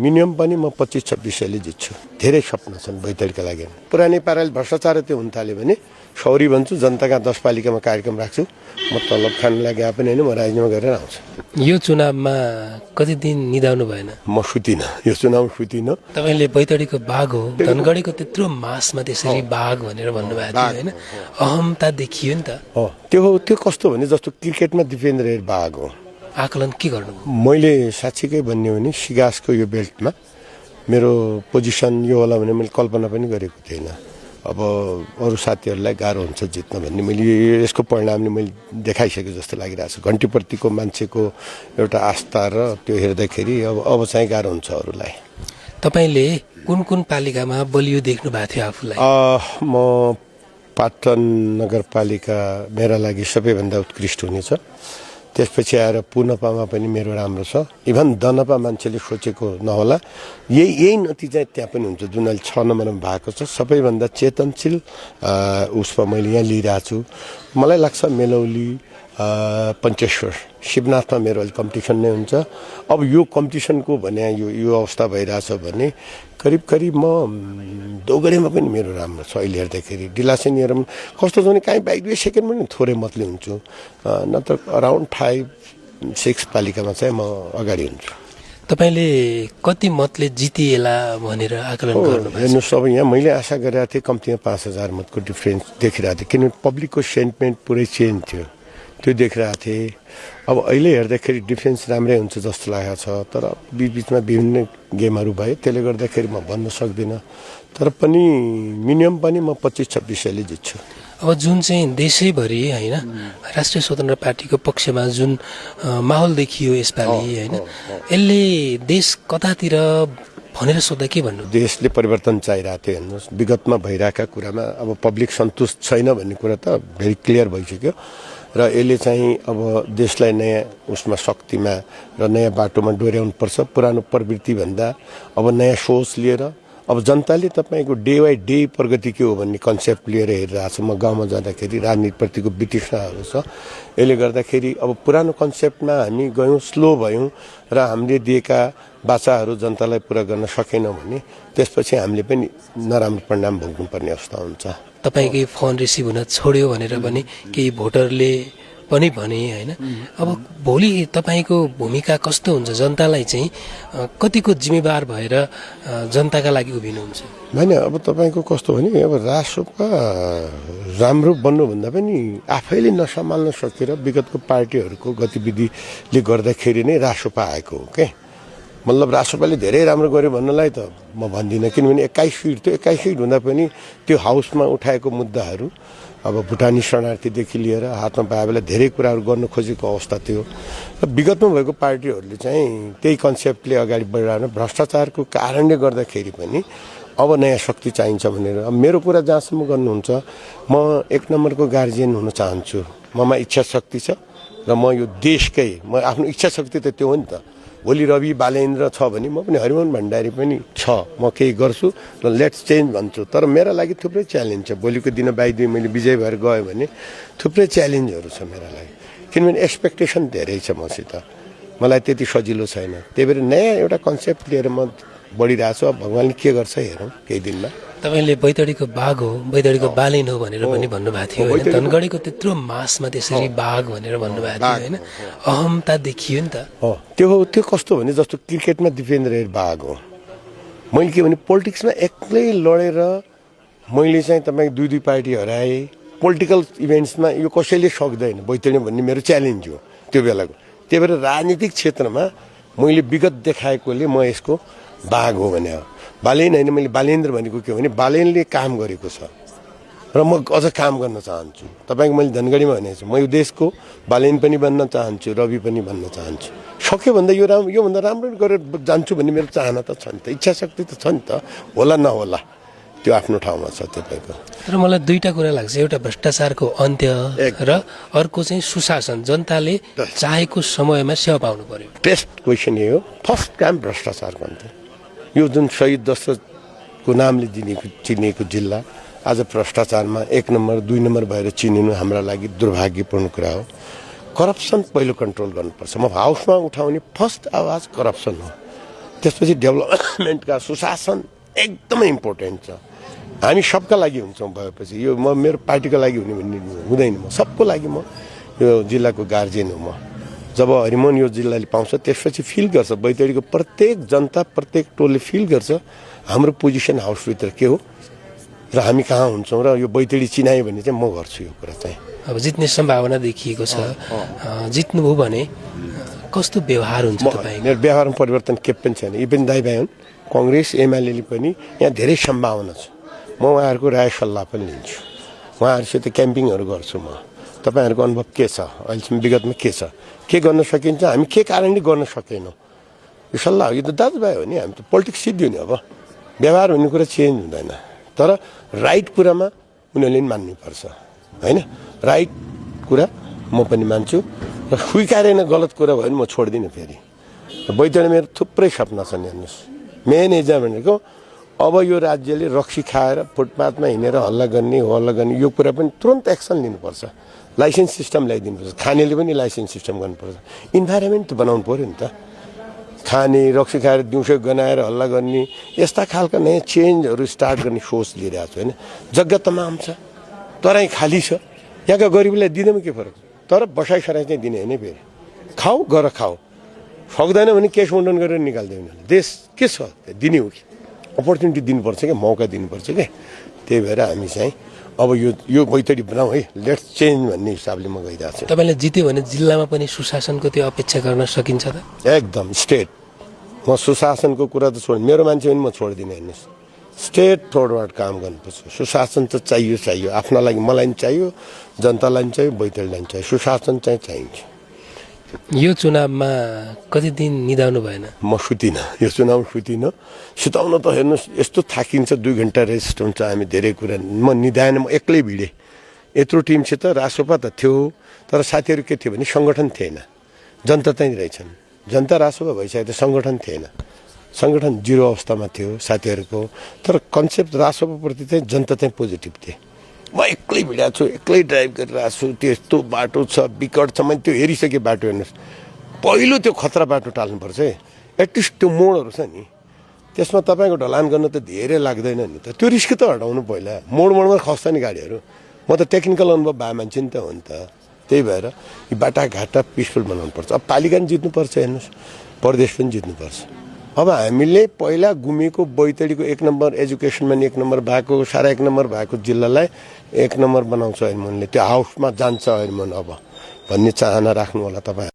Minimum पनि म 25-26 सयले जित्छु। धेरै सपना छन् बैतडीका लागि। पुरानै पाराले भ्रष्टाचार त्यो हुन थाल्यो भने सौरी भन्छु, जनताका 10 पालिकामा कार्यक्रम राख्छु। म तलब खान लागि आए पनि होइन, म राजीनामा गरेर आउँछु। यो चुनावमा कति दिन निदाउनु भएन? म सुतिनँ, यो चुनाव सुतिनँ। तपाईँले बैतडीको बाघ हो, धनगढीको त्यत्रो मासमा त्यसरी बाघ भनेर भन्नुभएको थियो होइन? अहमता देखियो नि त। त्यो कस्तो भने जस्तो क्रिकेटमा दिपेन्द्र हेर बाघ हो। आकलन के गर्नु? मैले साँच्चीकै भन्ने हो भने सिगासको यो बेल्टमा मेरो पोजिसन यो होला भने मैले कल्पना पनि गरेको थिएन। अब अरू साथीहरूलाई गाह्रो हुन्छ जित्न भन्ने मैले यसको परिणामले मैले देखाइसकेँ जस्तो लागिरहेको छ। घन्टीप्रतिको मान्छेको एउटा आस्था र त्यो हेर्दाखेरि अब चाहिँ गाह्रो हुन्छ अरूलाई। तपाईँले कुन कुन पालिकामा बलियो देख्नु भएको थियो आफूलाई? म पाटन नगरपालिका मेरा लागि सबैभन्दा उत्कृष्ट हुनेछ। त्यसपछि आएर पुनपामा पनि मेरो राम्रो छ। इभन दनपा मान्छेले सोचेको नहोला यही नतिजा त्यहाँ पनि हुन्छ जुन अहिले 6 नम्बरमा भएको छ। सबैभन्दा चेतनशील उसमा मैले यहाँ लिइरहेको छु। मलाई लाग्छ मेलौली, पञ्चेश्वर, शिवनाथमा मेरो अहिले कम्पिटिसन नै हुन्छ। अब यो कम्पिटिसनको भने यो अवस्था भइरहेछ भने करिब म दोगडेमा पनि मेरो राम्रो छ। अहिले हेर्दाखेरि डिलासेनियरमा कस्तो छ भने काहीँ बाइक 2 सेकेन्ड पनि थोरै मतले हुन्छु, नत्र अराउन्ड 5-6 पालिकामा चाहिँ म अगाडि हुन्छु। तपाईँले कति मतले जितिएला भनेर आकलन गर्नुभएको? हेर्नुहोस्, अब यहाँ मैले आशा गरेको थिएँ कम्तीमा 5,000 मतको डिफ्रेन्स देखिरहेको थिएँ, किनभने पब्लिकको सेन्टिमेन्ट पुरै चेन्ज थियो, त्यो देखिरहेको थिएँ। अब अहिले हेर्दाखेरि डिफेन्स राम्रै हुन्छ जस्तो लागेको छ, तर बिचमा विभिन्न गेमहरू भए, त्यसले गर्दाखेरि म भन्न सक्दिनँ। तर पनि मिनिमम पनि म 25-26 सयले जित्छु। अब जुन चाहिँ देशैभरि होइन राष्ट्रिय स्वतन्त्र पार्टीको पक्षमा जुन माहौल देखियो यसपालि होइन, यसले देश कतातिर भनेर सोध्दा के भन्नु? देशले परिवर्तन चाहिरहेको थियो। हेर्नुहोस्, विगतमा भइरहेका कुरामा अब पब्लिक सन्तुष्ट छैन भन्ने कुरा त भेरी क्लियर भइसक्यो र यसले चाहिँ अब देशलाई नयाँ उसमा शक्तिमा र नयाँ बाटोमा डोर्याउनुपर्छ। पुरानो प्रवृत्तिभन्दा अब नयाँ सोच लिएर अब जनताले तपाईँको डे बाई डे प्रगति के हो भन्ने कन्सेप्ट लिएर हेरिरहेको छ। म गाउँमा जाँदाखेरि राजनीतिप्रतिको वितृष्णाहरू छ। यसले गर्दाखेरि अब पुरानो कन्सेप्टमा हामी गयौँ, स्लो भयौँ र हामीले दिएका बाचाहरू जनतालाई पुरा गर्न सकेनौँ भने त्यसपछि हामीले पनि नराम्रो परिणाम भोग्नुपर्ने अवस्था हुन्छ। तपाईँकै फोन रिसिभ हुन छोड्यो भनेर पनि केही भोटरले पनि भने होइन। अब भोलि तपाईँको भूमिका कस्तो हुन्छ? जनतालाई चाहिँ कतिको जिम्मेवार भएर जनताका लागि उभिनुहुन्छ? होइन, अब तपाईँको कस्तो भने अब राष्ट्रका राम्रो बन्नुभन्दा पनि आफैले नसम्हाल्न सकेर विगतको पार्टीहरूको गतिविधिले गर्दाखेरि नै राष्ट्रपा आएको हो के। मतलब राष्ट्रपाले धेरै राम्रो गर्यो भन्नलाई त म भन्दिनँ, किनभने 21 सिट थियो। 21 सिट हुँदा पनि त्यो हाउसमा उठाएको मुद्दाहरू अब भुटानी शरणार्थीदेखि लिएर हातमा पाए बेला धेरै कुराहरू गर्न खोजेको अवस्था थियो। र विगतमा भएको पार्टीहरूले चाहिँ त्यही कन्सेप्टले अगाडि बढिरहनु, भ्रष्टाचारको कारणले गर्दाखेरि पनि अब नयाँ शक्ति चाहिन्छ भनेर अब मेरो कुरा जहाँसम्म गर्नुहुन्छ, म 1 नम्बरको गार्जियन हुन चाहन्छु। ममा इच्छा शक्ति छ र म यो देशकै, म आफ्नो इच्छा शक्ति त त्यो हो नि त। भोलि रवि बालेन्द्र छ भने म पनि हरिमोहन भण्डारी पनि छ, म केही गर्छु र लेट्स चेन्ज भन्छु। तर मेरा लागि थुप्रै च्यालेन्ज छ। भोलिको दिन बाइदिए मैले विजय भएर गयो भने थुप्रै च्यालेन्जहरू छ मेरा लागि, किनभने एक्सपेक्टेसन धेरै छ मसित। मलाई त्यति सजिलो छैन। त्यही भएर नयाँ एउटा कन्सेप्ट लिएर म बढिरहेको छु। भगवान्ले के गर्छ हेरौँ केही दिनमा। तपाईँले बैतडीको बाघ हो, बैतडीको बालेन हो भनेर पनि भन्नुभएको थियो होइन? धनगढीको त्यत्रो मासमा त्यसरी बाघ भनेर भन्नुभएको थियो होइन? अहमता देखियो नि त। त्यो कस्तो भने जस्तो क्रिकेटमा दिपेन्द्र हेर बाघ हो। मैले के भने पोलिटिक्समा एक्लै लडेर मैले चाहिँ तपाईँको 2 पार्टी हराएँ। पोलिटिकल इभेन्ट्समा यो कसैले सक्दैन बैतडी भन्ने मेरो च्यालेन्ज हो त्यो बेलाको। त्यही भएर राजनीतिक क्षेत्रमा मैले विगत देखाएकोले म यसको बाघ हो भने हो। बालेन होइन, मैले बालेन्द्र भनेको के हो भने बालेनले काम गरेको छ र म अझ काम गर्न चाहन्छु। तपाईँको मैले धनगढीमा भनेको छु, म यो देशको बालेन पनि बन्न चाहन्छु, रवि पनि बन्न चाहन्छु। सक्यो भन्दा योभन्दा राम्रो गरेर जान्छु भन्ने मेरो चाहना त छ नि त, इच्छा शक्ति त छ नि त। होला नहोला त्यो आफ्नो ठाउँमा छ तपाईँको। तर मलाई 2टा कुरा लाग्छ, एउटा भ्रष्टाचारको अन्त्य र अर्को चाहिँ सुशासन। जनताले चाहेको समयमा सेवा पाउनु पर्यो। बेस्ट क्वेसन यही हो। फर्स्ट काम भ्रष्टाचारको अन्त्य। यो जुन शहीद दशरथको नामले चिनिएको जिल्ला आज भ्रष्टाचारमा 1 नम्बर 2 नम्बर भएर चिनिनु हाम्रा लागि दुर्भाग्यपूर्ण कुरा हो। करप्सन पहिलो कन्ट्रोल गर्नुपर्छ। म हाउसमा उठाउने फर्स्ट आवाज करप्सन हो। त्यसपछि डेभलपमेन्टका सुशासन एकदमै इम्पोर्टेन्ट छ। हामी सबका लागि हुन्छौँ भएपछि यो म मेरो पार्टीको लागि हुने भन्ने हुँदैन, म सबको लागि म यो जिल्लाको गार्जियन हो। म जब हरिमोहन यो जिल्लाले पाउँछ त्यसपछि फिल गर्छ, बैतडीको प्रत्येक जनता प्रत्येक टोलले फिल गर्छ हाम्रो पोजिसन हाउसभित्र के हो र हामी कहाँ हुन्छौँ र यो बैतडी चिनायो भने चाहिँ म गर्छु यो कुरा चाहिँ। अब जित्ने सम्भावना देखिएको छ, जित्नुभयो भने कस्तो व्यवहार हुन्छ तपाईँ? मेरो व्यवहारमा परिवर्तन के पनि छैन। इभन दाइ भाइ हुन् कङ्ग्रेस एमाले पनि यहाँ धेरै सम्भावना छ। म उहाँहरूको राय सल्लाह पनि लिन्छु, उहाँहरूसित क्याम्पिङहरू गर्छु। म तपाईँहरूको अनुभव के छ, अहिलेसम्म विगतमा के छ, के गर्न सकिन्छ, हामी के कारणले गर्न सकेनौँ, यो सल्लाह हो। यो त दाजुभाइ हो नि, हामी त पोलिटिक्स सिद्धि हुने। अब व्यवहार भन्ने कुरा चेन्ज हुँदैन, तर राइट कुरामा उनीहरूले पनि मान्नुपर्छ होइन। राइट कुरा म पनि मान्छु र स्वीकारेन गलत कुरा भयो भने म छोड्दिनँ। फेरि बैतडी मेरो थुप्रै सपना छन्। हेर्नुहोस्, मेन एजेन्डा भनेको अब यो राज्यले रक्सी खाएर फुटपाथमा हिँडेर हल्ला गर्ने यो कुरा पनि तुरन्त एक्सन लिनुपर्छ। लाइसेन्स सिस्टम ल्याइदिनुपर्छ, खानेले पनि लाइसेन्स सिस्टम गर्नुपर्छ। इन्भाइरोमेन्ट बनाउनु पऱ्यो नि त। खाने रक्सी खाएर दिउँसो गनाएर हल्ला गर्ने यस्ता खालका नयाँ चेन्जहरू स्टार्ट गर्ने सोच लिइरहेको छु होइन। जग्गा तमाम छ, तराई खाली छ, यहाँका गरिबीलाई दिँदैमा के फरक, तर बसाइसराई चाहिँ दिने होइन। फेरि खाऊ गर खाऊ, सक्दैन भने केस मुण्डन गरेर निकाल्दै उनीहरूले। देश के छ दिने हो कि अपर्च्युनिटी दिनुपर्छ क्या, मौका दिनुपर्छ क्या। त्यही भएर हामी चाहिँ अब यो बैतडी बनाऊ है, लेट्स चेन्ज भन्ने हिसाबले म गइरहेको छु। तपाईँले जित्यो भने जिल्लामा पनि सुशासनको त्यो अपेक्षा गर्न सकिन्छ त? एकदम स्टेट। म सुशासनको कुरा त छोड, मेरो मान्छे पनि म छोड्दिनँ। हेर्नुहोस्, स्टेट फरवर्ड काम गर्नुपर्छ। सुशासन त चाहियो, आफ्ना लागि मलाई पनि चाहियो, जनतालाई पनि चाहियो, बैतडीलाई पनि चाहियो। सुशासन चाहिँ चाहिन्छ। यो चुनावमा कति दिन निदाउनु भएन? म सुतिनँ, यो चुनाव सुतिनँ। सुताउन त हेर्नुहोस् यस्तो थाकिन्छ, 2 घन्टा रेस्ट हुन्छ, हामी धेरै कुरा म निदाएन। म एक्लै भिडेँ, यत्रो टिमसित रासोपा त थियो, तर साथीहरू के थियो भने सङ्गठन थिएन, जनता चाहिँ रहेछन्। जनता रासोपा भइसक्यो त सङ्गठन थिएन, सङ्गठन जिरो अवस्थामा थियो साथीहरूको। तर कन्सेप्ट रासोपाप्रति चाहिँ जनता चाहिँ पोजिटिभ थिए। म एक्लै भिडेको छु, एक्लै ड्राइभ गरिरहेको छु। त्यस्तो बाटो छ, विकट छ, मैले त्यो हेरिसकेँ बाटो। हेर्नुहोस्, पहिलो त्यो खतरा बाटो टाल्नुपर्छ है। एटलिस्ट त्यो मोडहरू छ नि, त्यसमा तपाईँको ढलान गर्न त धेरै लाग्दैन नि त, त्यो रिस्क त हटाउनु पहिला। मोडमा खस्छ नि गाडीहरू। म त टेक्निकल अनुभव भए मान्छे नि त हो नि त। त्यही भएर यी बाटाघाटा पिसफुल बनाउनुपर्छ। अब पालिका पनि जित्नुपर्छ, हेर्नुहोस् प्रदेश पनि जित्नुपर्छ। अब हामीले पहिला गुमेको बैतडीको 1 नम्बर एजुकेसनमा नि 1 नम्बर भएको, सारा 1 नम्बर भएको जिल्लालाई 1 नम्बर बनाउँछ हरिमोहनले, त्यो हाउसमा जान्छ हरिमोहन अब भन्ने चाहना राख्नु होला तपाईँ।